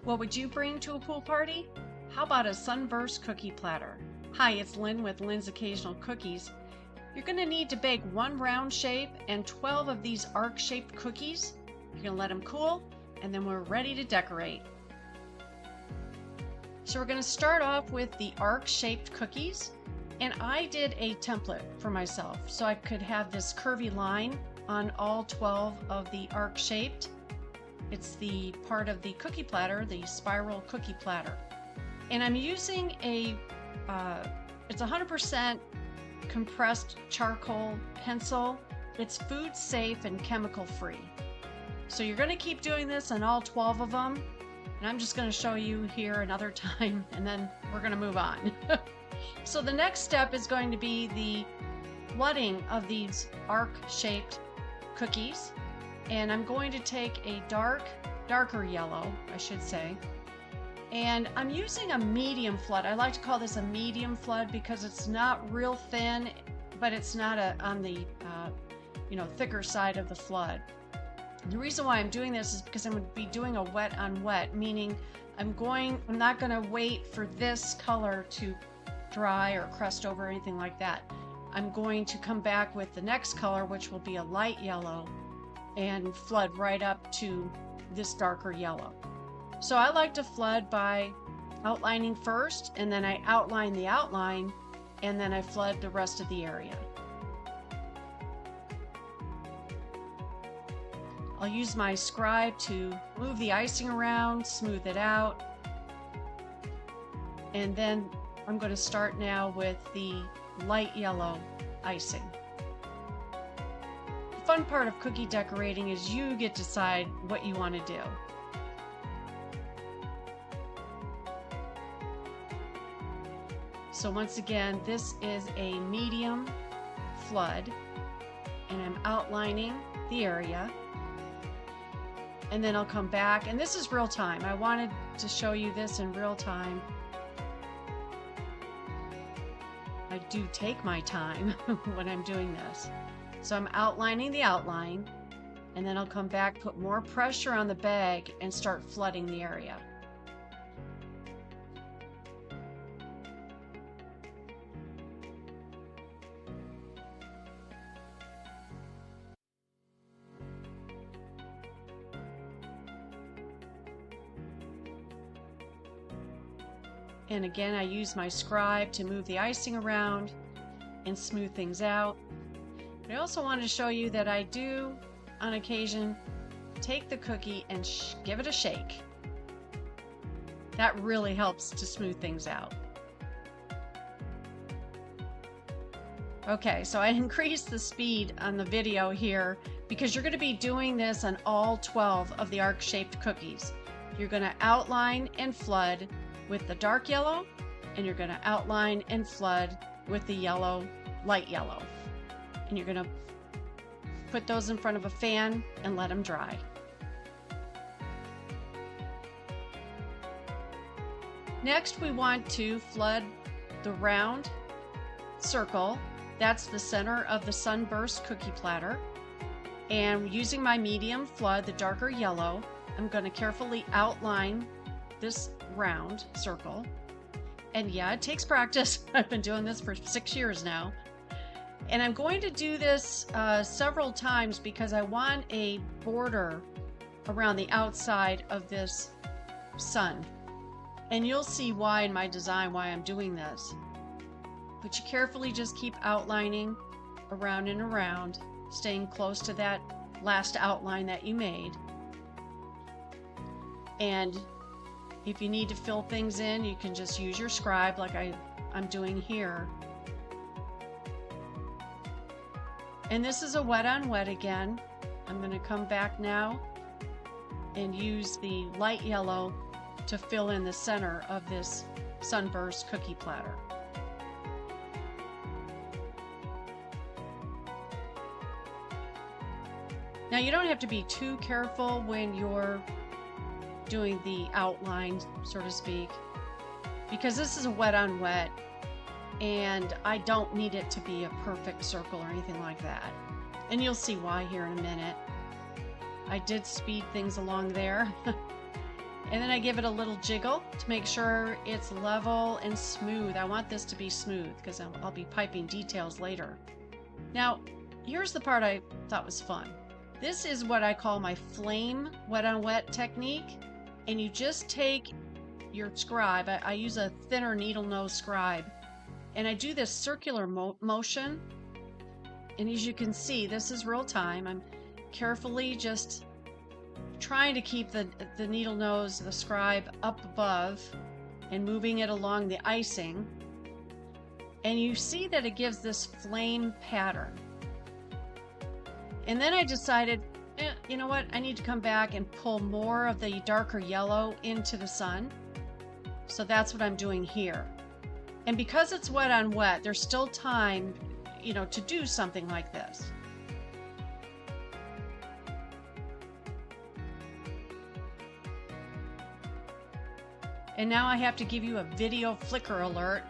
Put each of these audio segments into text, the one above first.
What would you bring to a pool party? How about a Sunburst cookie platter? Hi, it's Lynn with Lynn's Occasional Cookies. You're going to need to bake one round shape and 12 of these arc-shaped cookies. You're going to let them cool, and then we're ready to decorate. So we're going to start off with the arc-shaped cookies, and I did a template for myself so I could have this curvy line on all 12 of the arc-shaped. It's the part of the cookie platter, the spiral cookie platter. And I'm using it's 100% compressed charcoal pencil. It's food safe and chemical free. So you're going to keep doing this on all 12 of them. And I'm just going to show you here another time, and then we're going to move on. So the next step is going to be the flooding of these arc-shaped cookies. And I'm going to take a darker yellow, I should say. And I'm using a medium flood. I like to call this a medium flood because it's not real thin, but it's not on the thicker side of the flood. The reason why I'm doing this is because I'm going to be doing a wet on wet, meaning I'm not going to wait for this color to dry or crust over or anything like that. I'm going to come back with the next color, which will be a light yellow, and flood right up to this darker yellow. So I like to flood by outlining first, and then I outline the outline, and then I flood the rest of the area. I'll use my scribe to move the icing around, smooth it out, and then I'm going to start now with the light yellow icing. The fun part of cookie decorating is you get to decide what you want to do. So once again, this is a medium flood, and I'm outlining the area. And then I'll come back, and this is real time. I wanted to show you this in real time. I do take my time when I'm doing this. So I'm outlining the outline, and then I'll come back, put more pressure on the bag, and start flooding the area. And again, I use my scribe to move the icing around and smooth things out. But I also wanted to show you that I do, on occasion, take the cookie and give it a shake. That really helps to smooth things out. Okay, so I increased the speed on the video here because you're going to be doing this on all 12 of the arc-shaped cookies. You're going to outline and flood with the dark yellow, and you're going to outline and flood with the light yellow. And you're going to put those in front of a fan and let them dry. Next, we want to flood the round circle. That's the center of the Sunburst cookie platter. And using my medium flood, the darker yellow, I'm going to carefully outline this round circle. And yeah, it takes practice. I've been doing this for 6 years now. And I'm going to do this several times because I want a border around the outside of this sun. And you'll see why in my design why I'm doing this. But you carefully just keep outlining around and around, staying close to that last outline that you made. And if you need to fill things in, you can just use your scribe like I'm doing here. And this is a wet on wet again. I'm going to come back now and use the light yellow to fill in the center of this Sunburst cookie platter. Now you don't have to be too careful when you're doing the outline, so to speak, because this is a wet on wet, and I don't need it to be a perfect circle or anything like that. And you'll see why here in a minute. I did speed things along there. And then I give it a little jiggle to make sure it's level and smooth. I want this to be smooth because I'll be piping details later. Now, here's the part I thought was fun. This is what I call my flame wet on wet technique. And you just take your scribe. I use a thinner needle nose scribe. And I do this circular motion. And as you can see, this is real time. I'm carefully just trying to keep the needle nose, the scribe, up above and moving it along the icing. And you see that it gives this flame pattern. And then I decided, you know what? I need to come back and pull more of the darker yellow into the sun. So that's what I'm doing here. And because it's wet on wet, there's still time, to do something like this. And now I have to give you a video flicker alert.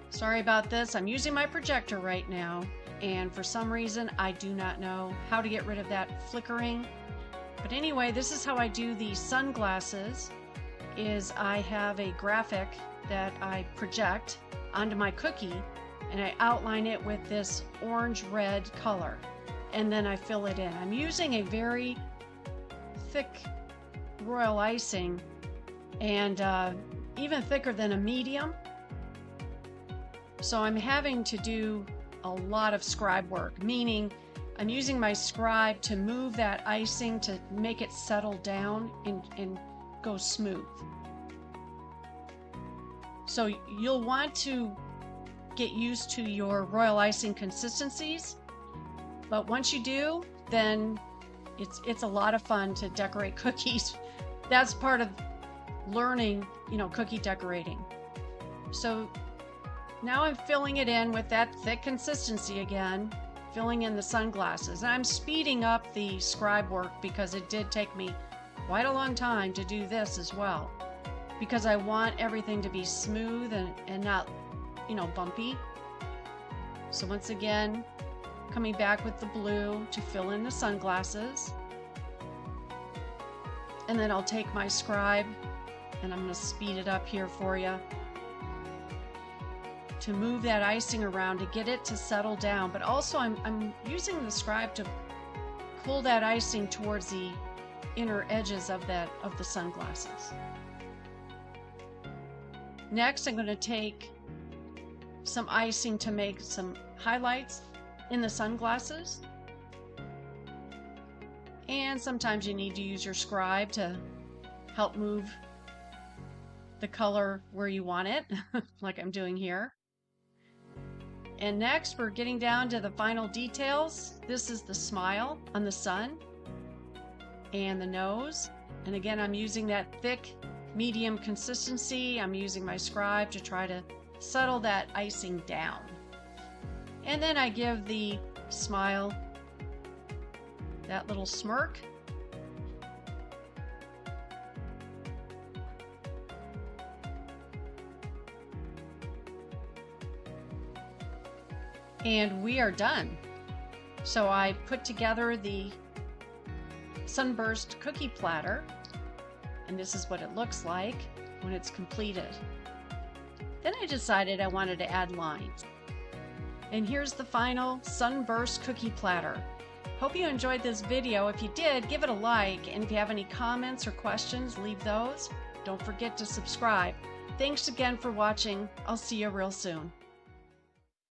Sorry about this. I'm using my projector right now, and for some reason I do not know how to get rid of that flickering. But anyway, this is how I do the sunglasses. Is I have a graphic that I project onto my cookie, and I outline it with this orange-red color, and then I fill it in. I'm using a very thick royal icing, and even thicker than a medium. So I'm having to do a lot of scribe work, meaning I'm using my scribe to move that icing to make it settle down and go smooth. So you'll want to get used to your royal icing consistencies, but once you do, then it's a lot of fun to decorate cookies. That's part of learning, cookie decorating. So now I'm filling it in with that thick consistency again, filling in the sunglasses. And I'm speeding up the scribe work because it did take me quite a long time to do this as well, because I want everything to be smooth and not, bumpy. So once again, coming back with the blue to fill in the sunglasses. And then I'll take my scribe, and I'm going to speed it up here for you to move that icing around to get it to settle down. But also I'm using the scribe to pull that icing towards the inner edges of the sunglasses. Next, I'm going to take some icing to make some highlights in the sunglasses. And sometimes you need to use your scribe to help move the color where you want it, like I'm doing here. And next, we're getting down to the final details. This is the smile on the sun and the nose. And again, I'm using that thick, medium consistency. I'm using my scribe to try to settle that icing down. And then I give the smile that little smirk. And we are done. So I put together the Sunburst cookie platter, and this is what it looks like when it's completed. Then I decided I wanted to add lines. And here's the final Sunburst cookie platter. Hope you enjoyed this video. If you did, give it a like, and if you have any comments or questions, leave those. Don't forget to subscribe. Thanks again for watching. I'll see you real soon.